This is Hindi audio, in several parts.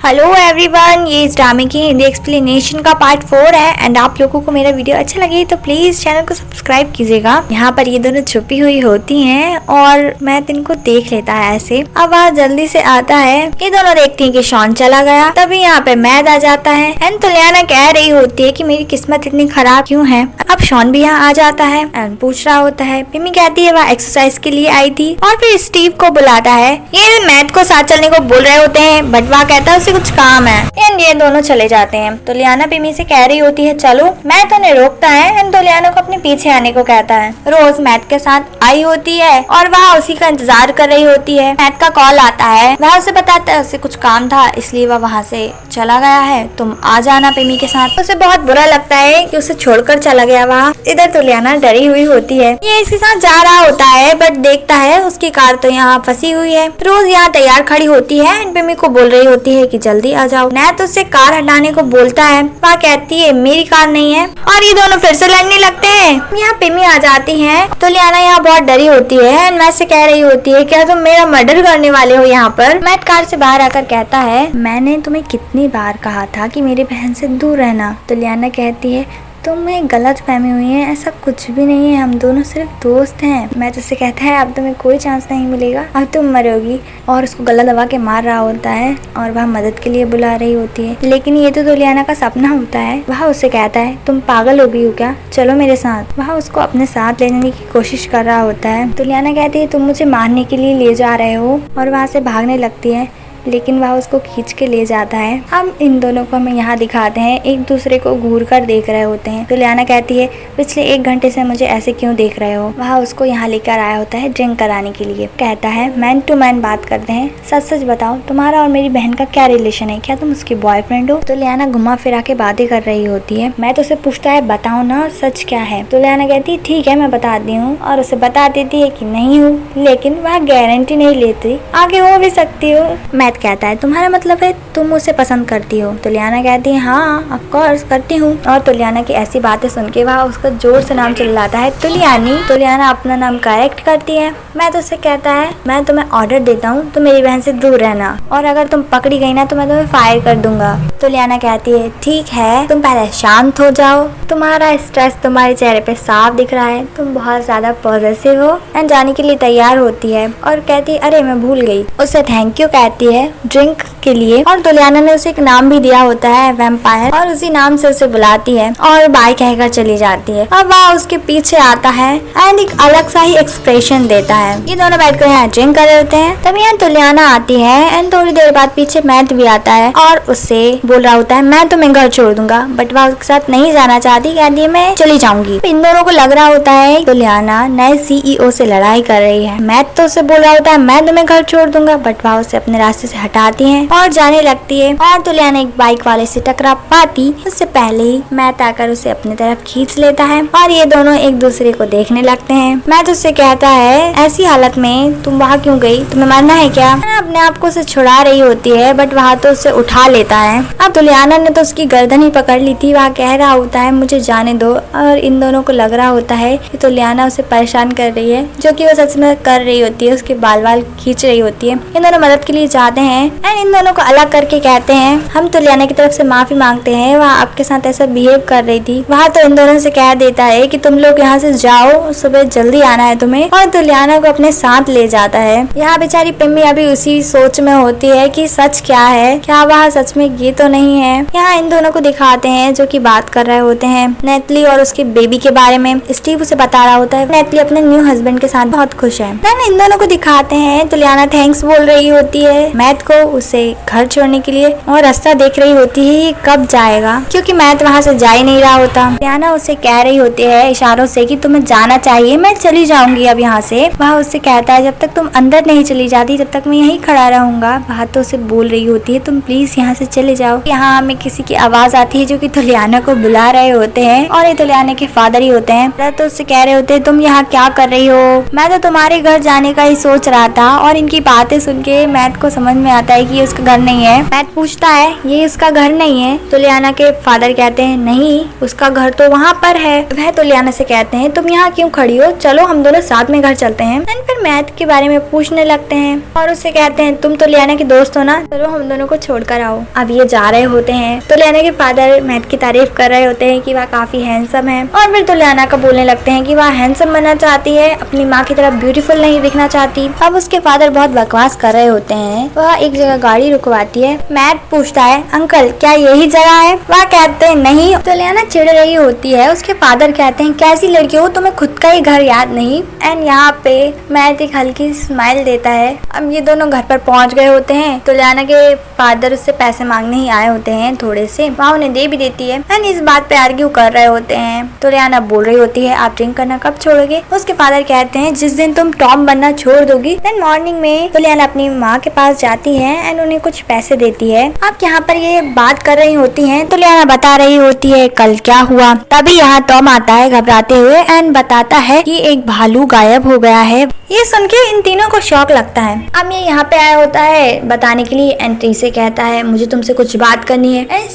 हेलो एवरीवन, ये इस ड्रामे की हिंदी एक्सप्लेनेशन का पार्ट 4 है। एंड आप लोगों को मेरा वीडियो अच्छा लगे तो प्लीज चैनल को सब्सक्राइब कीजिएगा। यहाँ पर ये दोनों छुपी हुई होती हैं और मैथ इनको देख लेता है ऐसे। अब वह जल्दी से आता है। ये दोनों देखती हैं कि शॉन चला गया। तभी यहाँ पे मैथ आ जाता है एंड तुलियाना कह रही होती है कि मेरी किस्मत इतनी खराब क्यों है। अब शॉन भी यहाँ आ जाता है एंड पूछ रहा होता है। पिमी कहती है वह एक्सरसाइज के लिए आई थी और फिर स्टीव को बुलाता है। ये मैथ को साथ चलने को बोल रहे होते हैं बट वह कहता है उसे कुछ काम है एंड ये दोनों चले जाते हैं। तुलियाना पिमी से कह रही होती है चलो। मैथ उन्हें रोकता है एंड तुलियाना को अपने पीछे आने को कहता है। रोज मैथ के साथ आई होती है और वह उसी का इंतजार कर रही होती है। मैथ का कॉल आता है। वह उसे बताता है उसे कुछ काम था इसलिए वह वहाँ से चला गया है। तुम आ जाना पिमी के साथ। उसे बहुत बुरा लगता है कि उसे छोड़कर चला गया वहाँ। इधर तुलियाना डरी हुई होती है। ये इसके साथ जा रहा होता है बट देखता है उसकी कार तो यहाँ फंसी हुई है। रोज यहाँ तैयार खड़ी होती है एंड पिमी को बोल रही होती है कि जल्दी आ जाओ। मैथ उससे कार हटाने को बोलता है। वह कहती है मेरी कार नहीं है और ये दोनों फिर से लड़ने लगते हैं। यहाँ पिमी आ जाती है। तुलियाना यहाँ बहुत डरी होती है एंड मैथ से कह रही होती है क्या तुम मेरा मर्डर करने वाले हो यहाँ पर। मैथ कार से बाहर आकर कहता है मैंने तुम्हें कितनी बार कहा था कि मेरी बहन से दूर रहना। तुलियाना कहती है तुम्हें गलत फहमी हुई है, ऐसा कुछ भी नहीं है, हम दोनों सिर्फ दोस्त हैं। मैं तुझसे कहता है अब तुम्हें कोई चांस नहीं मिलेगा, अब तुम मरोगी। और उसको गला दबा के मार रहा होता है और वह मदद के लिए बुला रही होती है। लेकिन ये तो तुलियाना का सपना होता है। वह उससे कहता है तुम पागल हो गई हो क्या, चलो मेरे साथ। वह उसको अपने साथ ले जाने की कोशिश कर रहा होता है। तुलियाना कहती है तुम मुझे मारने के लिए ले जा रहे हो और वहाँ से भागने लगती है लेकिन वह उसको खींच के ले जाता है। हम इन दोनों को हमें यहाँ दिखाते हैं एक दूसरे को घूर कर देख रहे होते हैं। तुलियाना कहती है पिछले 1 घंटे से मुझे ऐसे क्यों देख रहे हो। वह उसको यहाँ लेकर आया होता है ड्रिंक कराने के लिए। कहता है मैन टू मैन बात करते हैं, सच सच बताओ तुम्हारा और मेरी बहन का क्या रिलेशन है, क्या तुम उसकी बॉयफ्रेंड हो। तुलियाना घुमा फिरा के बातें कर रही होती है। मैं तो उसे पूछता है बताओ ना सच क्या है। तुलियाना कहती है ठीक है मैं बताती हूँ और उसे बता देती है कि नहीं हूँ, लेकिन वह गारंटी नहीं लेती, आगे हो भी सकती हो। मैथ कहता है तुम्हारा मतलब है तुम उसे पसंद करती हो। तुलियाना कहती है हाँ ऑफ कोर्स करती हूँ। और तुलियाना की ऐसी बातें सुन के वह उसका जोर से नाम चिल्लाता है तुलियानी। तुलियाना अपना नाम करेक्ट करती है। मैं तो उससे कहता है मैं तुम्हें ऑर्डर देता हूँ तुम मेरी बहन से दूर रहना और अगर तुम पकड़ी गई ना तो मैं तुम्हें फायर कर दूंगा। तुलियाना कहती है ठीक है तुम पहले शांत हो जाओ, तुम्हारा स्ट्रेस तुम्हारे चेहरे पे साफ दिख रहा है, तुम बहुत ज्यादा पॉजिटिव हो। एंड जाने के लिए तैयार होती है और कहती है अरे मैं भूल गई। उससे थैंक यू कहती है ड्रिंक के लिए और तुलियाना ने उसे एक नाम भी दिया होता है वैम्पायर और उसी नाम से उसे बुलाती है और बाय कहकर चली जाती है। अब वह उसके पीछे आता है एंड एक अलग सा ही एक्सप्रेशन देता है। ये दोनों बैठकर यहाँ ड्रिंक कर रहे होते हैं। तभी यहाँ तुलियाना आती है एंड थोड़ी देर बाद पीछे मैथ भी आता है और उससे बोल रहा होता है मैं तुम्हें घर छोड़ दूंगा बट वह उसके साथ नहीं जाना चाहती, कहती है मैं चली जाऊंगी। इन दोनों को लग रहा होता है तुलियाना नए CEO से लड़ाई कर रही है। मैथ तो उसे बोल रहा होता है मैं तुम्हें घर छोड़ दूंगा बट वह उसे अपने रास्ते से हटाती है और जाने लगती है। और तुलियाना एक बाइक वाले से टकरा पाती उससे पहले ही मैथ आकर उसे अपनी तरफ खींच लेता है और ये दोनों एक दूसरे को देखने लगते हैं। मैथ उससे कहता है ऐसी हालत में तुम वहाँ क्यों गई, तुम्हें मरना है क्या। अपने आप को उसे छुड़ा रही होती है बट वहाँ तो उसे उठा लेता है। अब तुलियाना ने तो उसकी गर्दन ही पकड़ ली थी। वह कह रहा होता है मुझे जाने दो और इन दोनों को लग रहा होता है कि तुलियाना उसे परेशान कर रही है, जो कि वो सच में कर रही होती है। उसके बाल बाल खींच रही होती है। इन दोनों मदद के लिए जाते हैं एंड इन दोनों को अलग करके कहते हैं हम तुलियाना की तरफ से माफी मांगते हैं, वह आपके साथ ऐसा बिहेव कर रही थी। वह तो इन दोनों से कह देता है कि तुम लोग यहाँ से जाओ, सुबह जल्दी आना है तुम्हें, और तुलियाना को अपने साथ ले जाता है। यहाँ बेचारी पिम्मी अभी उसी सोच में होती है कि सच क्या है, क्या वह सच में ये तो नहीं है। यहाँ इन दोनों को दिखाते हैं जो कि बात कर रहे होते हैं नेतली और उसके बेबी के बारे में। स्टीव उसे बता रहा होता है नेतली अपने न्यू हस्बैंड के साथ बहुत खुश है। इन दोनों को दिखाते हैं तुलियाना थैंक्स बोल रही होती है मैथ को उसे घर छोड़ने के लिए और रास्ता देख रही होती है ये कब जाएगा, क्योंकि मैथ वहाँ से जा ही नहीं रहा होता। तुलियाना उसे कह रही होती है इशारों से कि तुम्हें जाना चाहिए, मैं चली जाऊंगी अब यहाँ से। वह उससे कहता है जब तक तुम अंदर नहीं चली जाती तब तक मैं यहीं खड़ा रहूंगा। वह तो उसे बोल रही होती है तुम प्लीज यहाँ से चले जाओ। यहाँ हमें किसी की आवाज आती है जो कि तुलियाना को बुला रहे होते हैं और ये तुलियाना के फादर ही होते हैं। तो उससे कह रहे होते हैं तुम यहाँ क्या कर रही हो, मैं तो तुम्हारे घर जाने का ही सोच रहा था। और इनकी बातें सुन के मैथ को समझ में आता है कि ये उसका घर नहीं है। मैथ पूछता है ये इसका घर नहीं है। तुलियाना के फादर कहते हैं नहीं उसका घर तो वहाँ पर है। वह तुलियाना से कहते हैं तुम यहाँ क्यों खड़ी हो, चलो हम दोनों साथ में घर चलते हैं। फिर मैथ के बारे में पूछने लगते हैं और उससे कहते कहते हैं तुम तो लियाना के दोस्त हो ना, चलो हम दोनों को छोड़कर आओ। अब ये जा रहे होते हैं तो लियाना के फादर मैथ की तारीफ कर रहे होते हैं कि वह काफी हैंडसम है, और फिर तो लियाना का बोलने लगते हैं कि वह हैंडसम बनना चाहती है, अपनी माँ की तरह ब्यूटीफुल नहीं दिखना चाहती। अब उसके फादर बहुत बकवास कर रहे होते हैं। वह एक जगह गाड़ी रुकवाती है। मैथ पूछता है अंकल क्या यही जगह है? वह कहते हैं नहीं। तो लियाना चिढ़ रही होती है। उसके फादर कहते हैं कैसी लड़की हो, तुम्हें खुद का ही घर याद नहीं? एंड यहाँ पे मैथ एक हल्की स्माइल देता है। अब ये दोनों घर पर पहुंच गए होते हैं तो लियाना के फादर उससे पैसे मांगने ही आए होते हैं थोड़े से, वहाँ उन्हें दे भी देती है। एंड इस बात पे आर्ग्यू कर रहे होते हैं तो लियाना बोल रही होती है आप ड्रिंक करना कब छोड़ोगे? उसके फादर कहते हैं जिस दिन तुम टॉम बनना छोड़ दोगी। देन मॉर्निंग में तो लियाना अपनी माँ के पास जाती है एंड उन्हें कुछ पैसे देती है। अब यहाँ पर ये बात कर रही होती है तो लियाना बता रही होती है कल क्या हुआ। तभी यहाँ टॉम आता है घबराते हुए एंड बताता है कि एक भालू गायब हो गया है। ये सुन के इन तीनों को शौक लगता है। अब ये यहाँ पे आया होता है बताने के लिए एंड ट्री से कहता है मुझे तुमसे कुछ बात करनी है। एंड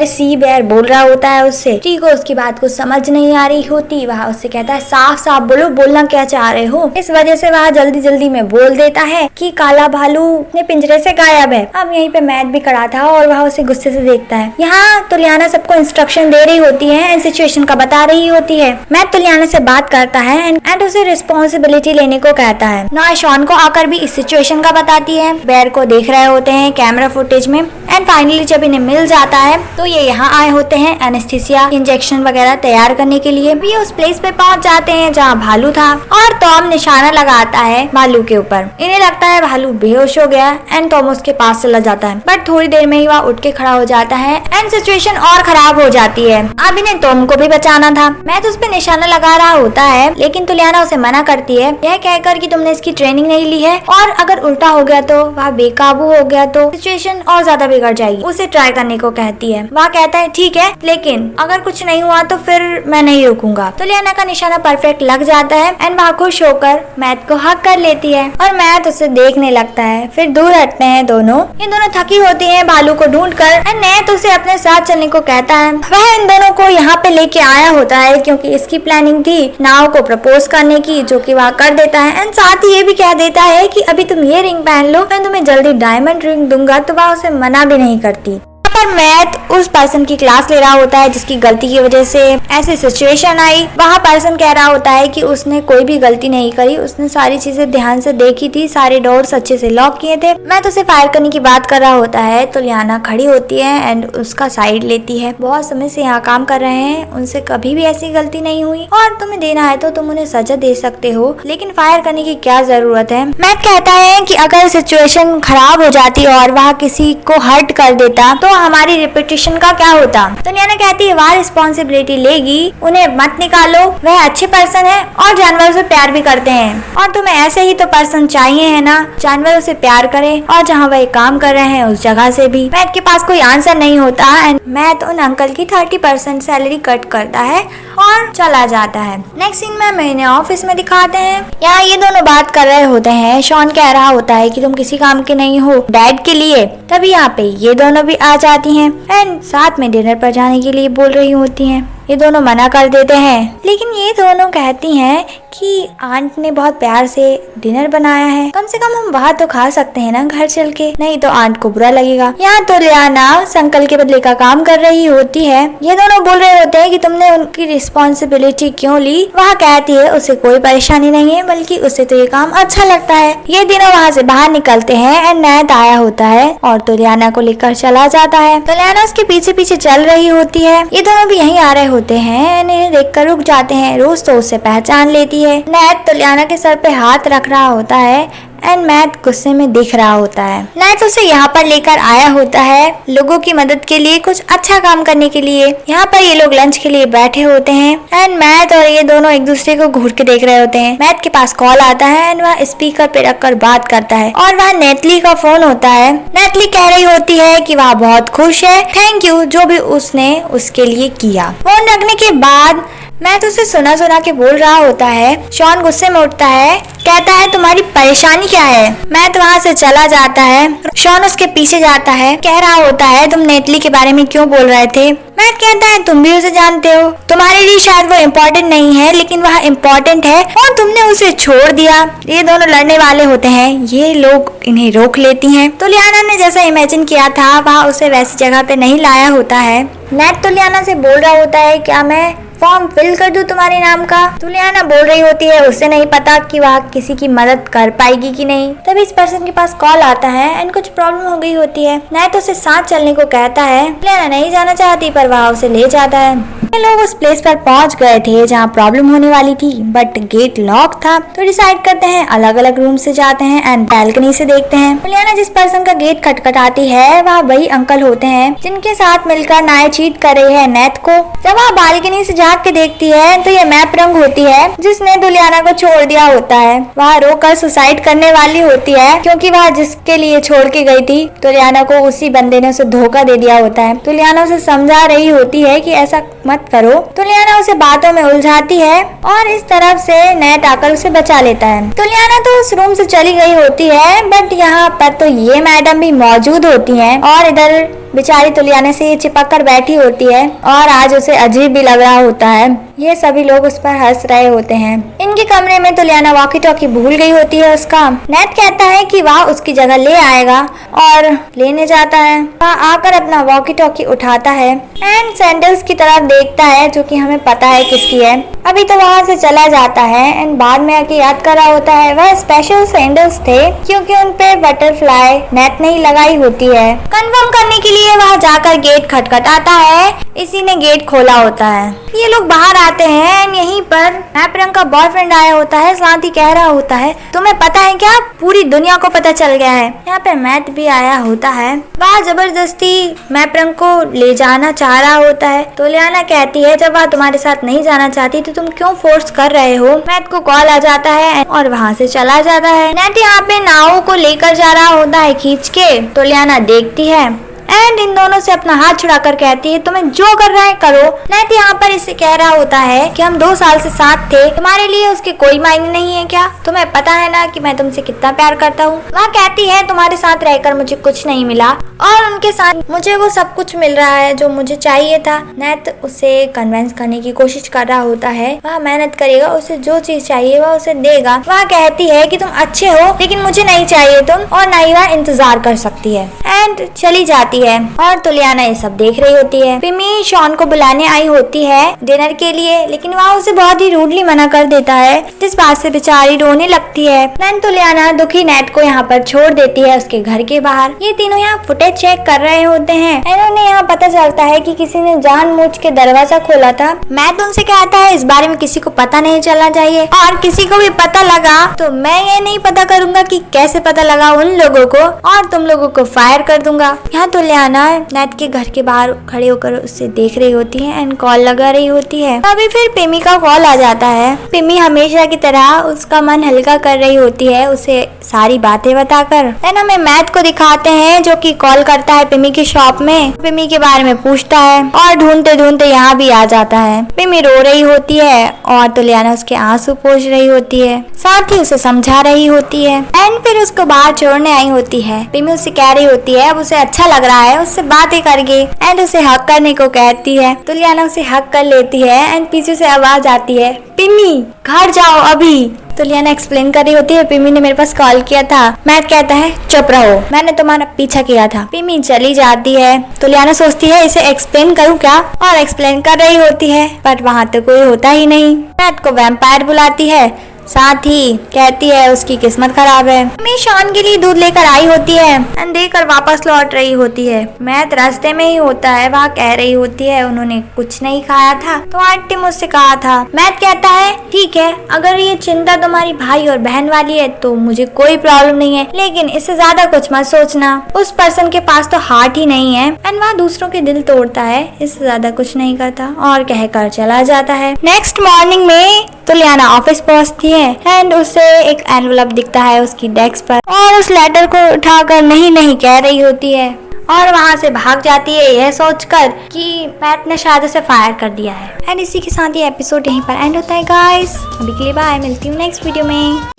सी बेयर बोल रहा होता है उससे। ट्री को उसकी बात को समझ नहीं आ रही होती। वह उससे कहता है साफ साफ बोलो, बोलना क्या चाह रहे हो? इस वजह से वह जल्दी जल्दी में बोल देता है कि काला भालू अपने पिंजरे से गायब है। अब यहीं पे मैथ भी खड़ा था और वह उसे गुस्से से देखता है। यहाँ तो लियाना सबको इंस्ट्रक्शन दे रही होती है एंड सिचुएशन का बता रही होती है। मैथ तो लियाना से बात करता है एंड उसे रिस्पॉन्सिबिलिटी लेने को कहता है। ना शॉन को आकर भी इस सिचुएशन का बताती है। बेयर को देख रहे होते हैं कैमरा फुटेज में एंड फाइनली जब इन्हें मिल जाता है तो ये यहाँ आए होते हैं एनेस्थीसिया इंजेक्शन वगैरह तैयार करने के लिए। ये उस प्लेस पे पहुंच जाते हैं जहाँ भालू था और टॉम निशाना लगाता है भालू के ऊपर। इन्हें लगता है भालू बेहोश हो गया एंड टॉम उसके पास चला जाता है, बट थोड़ी देर में ही वह उठ के खड़ा हो जाता है एंड सिचुएशन और खराब हो जाती है। अब इन्हें टॉम को भी बचाना था। मैं तो उस पर निशाना लगा रहा होता है लेकिन तो लियाना उसे मना करती है, यह कहकर कि तुमने इसकी ट्रेनिंग नहीं ली है और अगर उल्टा हो गया तो, वह बेकाबू हो गया तो सिचुएशन और ज्यादा बिगड़ जाएगी। उसे ट्राई करने को कहती है। वह कहता है ठीक है लेकिन अगर कुछ नहीं हुआ तो फिर मैं नहीं रुकूंगा। तो लियाना का निशाना परफेक्ट लग जाता है एंड वह खुश होकर मैथ को हक कर लेती है और मैथ उसे देखने लगता है। फिर दूर हटते हैं दोनों। ये दोनों थकी होती हैं भालू को ढूंढकर एंड मैथ उसे अपने साथ चलने को कहता है। वह इन दोनों को यहाँ पे लेके आया होता है क्योंकि इसकी प्लानिंग थी नाव को प्रपोज करने की, जो कि वह कर देता है एंड साथ ही ये भी कह देता है कि अभी तुम ये रिंग पहन लो, मैं तुम्हें जल्दी डायमंड रिंग दूंगा। तो वह उसे मना भी नहीं करती। पर मैथ उस पर्सन की क्लास ले रहा होता है जिसकी गलती की वजह से ऐसी सिचुएशन आई। वहाँ पर्सन कह रहा होता है कि उसने कोई भी गलती नहीं करी, उसने सारी चीजें ध्यान से देखी थी, सारे डोर्स अच्छे से लॉक किए थे। मैथ उसे फायर करने की बात कर रहा होता है तो लियाना खड़ी होती है एंड उसका साइड लेती है। बहुत समय से यहाँ काम कर रहे हैं, उनसे कभी भी ऐसी गलती नहीं हुई और तुम्हें देना है तो तुम उन्हें सजा दे सकते हो, लेकिन फायर करने की क्या जरूरत है? मैथ कहता है कि अगर सिचुएशन खराब हो जाती और वह किसी को हर्ट कर देता तो हमारी रेपुटेशन का क्या होता? तो लियाना कहती है वह रिस्पॉन्सिबिलिटी लेगी, उन्हें मत निकालो, वह अच्छे पर्सन है और जानवरों से प्यार भी करते हैं और तुम्हें ऐसे ही तो पर्सन चाहिए है ना, जानवरों से प्यार करें और जहाँ वह काम कर रहे हैं उस जगह से भी। मैथ के पास कोई आंसर नहीं होता एंड मैथ उन अंकल की 30% सैलरी कट करता है और चला जाता है। नेक्स्ट सीन में मैंने ऑफिस में दिखाते हैं। यहाँ ये दोनों बात कर रहे होते हैं। शॉन कह रहा होता है कि तुम किसी काम के नहीं हो डैड के लिए। तभी यहाँ पे ये दोनों भी आ जाती हैं एंड साथ में डिनर पर जाने के लिए बोल रही होती हैं। ये दोनों मना कर देते हैं लेकिन ये दोनों कहती हैं कि आंट ने बहुत प्यार से डिनर बनाया है, कम से कम हम बाहर तो खा सकते हैं ना घर चल के, नहीं तो आंट को बुरा लगेगा। यहाँ तो लियाना उस अंकल के बदले का काम कर रही होती है। ये दोनों बोल रहे होते हैं कि तुमने उनकी रिस्पॉन्सिबिलिटी क्यों ली? वह कहती है उसे कोई परेशानी नहीं है, बल्कि उसे तो ये काम अच्छा लगता है। ये दिनों वहाँ से बाहर निकलते हैं एंड मैथ आया होता है और तो लियाना को लेकर चला जाता है। तो लियाना उसके पीछे पीछे चल रही होती है। ये दोनों भी यहीं आ रहे होते हैं, इन्हें देखकर रुक जाते हैं। रोज तो उसे पहचान लेती है। मैथ तो लियाना के सर पे हाथ रख रहा होता है एंड मैथ गुस्से में दिख रहा होता है। मैथ उसे यहाँ पर लेकर आया होता है लोगों की मदद के लिए, कुछ अच्छा काम करने के लिए। यहाँ पर ये लोग लंच के लिए बैठे होते हैं एंड मैथ और ये दोनों एक दूसरे को घूर के देख रहे होते हैं। मैथ के पास कॉल आता है एंड वह स्पीकर पे रखकर बात करता है और वह नेटली का फोन होता है। नेटली कह रही होती है कि वह बहुत खुश है, थैंक यू जो भी उसने उसके लिए किया। फोन रखने के बाद मैं तो उसे सुना सुना के बोल रहा होता है। शॉन गुस्से में उठता है, कहता है तुम्हारी परेशानी क्या है। मैथ वहाँ से चला जाता है। शॉन उसके पीछे जाता है, कह रहा होता है तुम नेटली के बारे में क्यों बोल रहे थे। मैथ कहता है तुम भी उसे जानते हो, तुम्हारे लिए शायद वो इम्पोर्टेंट नहीं है लेकिन वह इम्पोर्टेंट है और तुमने उसे छोड़ दिया। ये दोनों लड़ने वाले होते हैं, ये लोग इन्हें रोक लेती हैं। तो लियाना ने जैसा इमेजिन किया था वह उसे वैसी जगह पे नहीं लाया होता है। नेट तो लियाना से बोल रहा होता है क्या मैं फॉर्म फिल कर दूं तुम्हारे नाम का। तो लियाना बोल रही होती है उसे नहीं पता कि वह किसी की मदद कर पाएगी कि नहीं। तभी इस पर्सन के पास कॉल आता है एंड कुछ प्रॉब्लम हो गई होती है। नेट उसे साथ चलने को कहता है। लियाना नहीं जाना चाहती पर वह उसे ले जाता है। लोग उस प्लेस पर पहुंच गए थे जहां प्रॉब्लम होने वाली थी बट गेट लॉक था। तो डिसाइड करते हैं अलग अलग रूम से जाते हैं एंड बैल्कनी से देखते हैं। लियाना जिस पर्सन का गेट खटखटाती है वह वही अंकल होते हैं जिनके साथ मिलकर नाय चीट कर रही है नेट को। जब वह बालकनी से झांक के देखती है तो ये मैप रंग होती है जिसने दुलियाना को छोड़ दिया होता है। वह रोकर सुसाइड करने वाली होती है क्योंकि वह जिसके लिए छोड़ के गई थी दुलियाना को उसी बंदे ने उसे धोखा दे दिया होता है। दुलियाना उसे समझा रही होती है कि ऐसा मत करो। तुलियाना उसे बातों में उलझाती है और इस तरफ से नेट आकर उसे बचा लेता है। तुलियाना तो उस रूम से चली गई होती है बट यहाँ पर तो ये मैडम भी मौजूद होती हैं और इधर बेचारी तुलियाना से ये चिपक कर बैठी होती है और आज उसे अजीब भी लग रहा होता है। ये सभी लोग उस पर हंस रहे होते हैं। इनके कमरे में तुलियाना वॉकी टॉकी भूल गई होती है उसका। नेट कहता है कि वह उसकी जगह ले आएगा और लेने जाता है। वह आकर अपना वॉकी टॉकी उठाता है एंड सैंडल्स की तरफ देखता है जो कि हमें पता है किसकी है। अभी तो वहाँ से चला जाता है एंड बाद में आके याद कर रहा होता है वह स्पेशल सैंडल्स थे क्योंकि उन पे बटरफ्लाई नेट नहीं लगाई होती है। कंफर्म करने के लिए वह जाकर गेट खटखटाता है। इसी ने गेट खोला होता है। ये लोग बाहर आते हैं एंड यहीं पर मैप रंग का बॉयफ्रेंड आया होता है। साथ ही कह रहा होता है तुम्हें पता है क्या पूरी दुनिया को पता चल गया है। यहाँ पे मैथ भी आया होता है। वह जबरदस्ती मैप रंग को ले जाना चाह रहा होता है। तो लियाना कहती है जब वह तुम्हारे साथ नहीं जाना चाहती तो तुम क्यों फोर्स कर रहे हो। मैथ को कॉल आ जाता है और वहाँ से चला जाता है। नेट यहाँ पे नाव को लेकर जा रहा होता है खींच के। तो लियाना देखती है एंड इन दोनों से अपना हाथ छुड़ाकर कहती है तुम्हें जो कर रहा है करो। नेट यहाँ पर इससे कह रहा होता है कि हम 2 साल से साथ थे, तुम्हारे लिए उसके कोई मायने नहीं है क्या। तुम्हें पता है ना कि मैं तुमसे कितना प्यार करता हूँ। वह कहती है तुम्हारे साथ रहकर मुझे कुछ नहीं मिला और उनके साथ मुझे वो सब कुछ मिल रहा है जो मुझे चाहिए था। नेट उसे कन्विंस करने की कोशिश कर रहा होता है। वह मेहनत करेगा, उसे जो चीज चाहिए वह उसे देगा। वह कहती है कि तुम अच्छे हो लेकिन मुझे नहीं चाहिए तुम, और ना ही वह इंतजार कर सकती है एंड चली जाती है। और तुलियाना ये सब देख रही होती है। पिमी शॉन को बुलाने आई होती है डिनर के लिए लेकिन वह उसे बहुत ही रूडली मना कर देता है जिस बात से बेचारी रोने लगती है। देन तुलियाना दुखी नेट को यहाँ पर छोड़ देती है उसके घर के बाहर। ये तीनों यहाँ फुटेज चेक कर रहे होते हैं। इन्होंने यहाँ पता चलता है कि किसी ने जानबूझ के दरवाजा खोला था। मैथ उनसे कहता है इस बारे में किसी को पता नहीं चलना चाहिए और किसी को भी पता लगा तो मैं ये नहीं पता करूंगा कि कैसे पता लगा उन लोगों को और तुम लोगों को फायर कर दूंगा। यहाँ तुलियाना नेट के घर के बाहर खड़े होकर उससे देख रही होती है एंड कॉल लगा रही होती है। अभी फिर पिमी का कॉल आ जाता है। पिमी हमेशा की तरह उसका मन हल्का कर रही होती है उसे सारी बातें बताकर। देन हमें मैथ को दिखाते हैं जो कि कॉल करता है पिमी की शॉप में, पिमी के बारे में पूछता है और ढूंढते ढूंढते यहाँ भी आ जाता है। पिमी रो रही होती है और तुलियाना उसके आंसू पोंछ रही होती है, साथ ही उसे समझा रही होती है एंड फिर उसको बाहर छोड़ने आई होती है। पिमी उससे कह रही होती है अब उसे अच्छा लग रहा है उससे बातें करके एंड उसे हक करने को कहती है। तुलियाना उसे हक कर लेती है एंड पीछे से आवाज आती है पिमी घर जाओ अभी। तुलियाना एक्सप्लेन कर रही होती है पिमी ने मेरे पास कॉल किया था। मैथ कहता है चुप रहो, मैंने तुम्हारा पीछा किया था। पिमी चली जाती है। तुलियाना सोचती है इसे एक्सप्लेन करूं क्या और एक्सप्लेन कर रही होती है पर वहाँ तो कोई होता ही नहीं। मैथ को वैम्पायर बुलाती है, साथ ही कहती है उसकी किस्मत खराब है। मैं शॉन के लिए दूध लेकर आई होती है एंड देकर वापस लौट रही होती है। मैथ रास्ते में ही होता है। वह कह रही होती है उन्होंने कुछ नहीं खाया था तो आंटी मुझसे कहा था। मैथ कहता है ठीक है अगर ये चिंता तुम्हारी भाई और बहन वाली है तो मुझे कोई प्रॉब्लम नहीं है लेकिन इससे ज्यादा कुछ मत सोचना। उस पर्सन के पास तो हार्ट ही नहीं है एंड वह दूसरों के दिल तोड़ता है, इससे ज्यादा कुछ नहीं करता और कहकर चला जाता है। नेक्स्ट मॉर्निंग में तुलियाना ऑफिस पहुंचती है एंड उसे एक एनवलप दिखता है उसकी डेस्क पर और उस लेटर को उठाकर नहीं नहीं कह रही होती है। और वहाँ से भाग जाती है यह सोचकर कि मैट ने शायद उसे फायर कर दिया है। एंड इसी के साथ ये एपिसोड यहीं पर एंड होता है गाइस। अभी के लिए बाय, मिलती हूँ नेक्स्ट वीडियो में।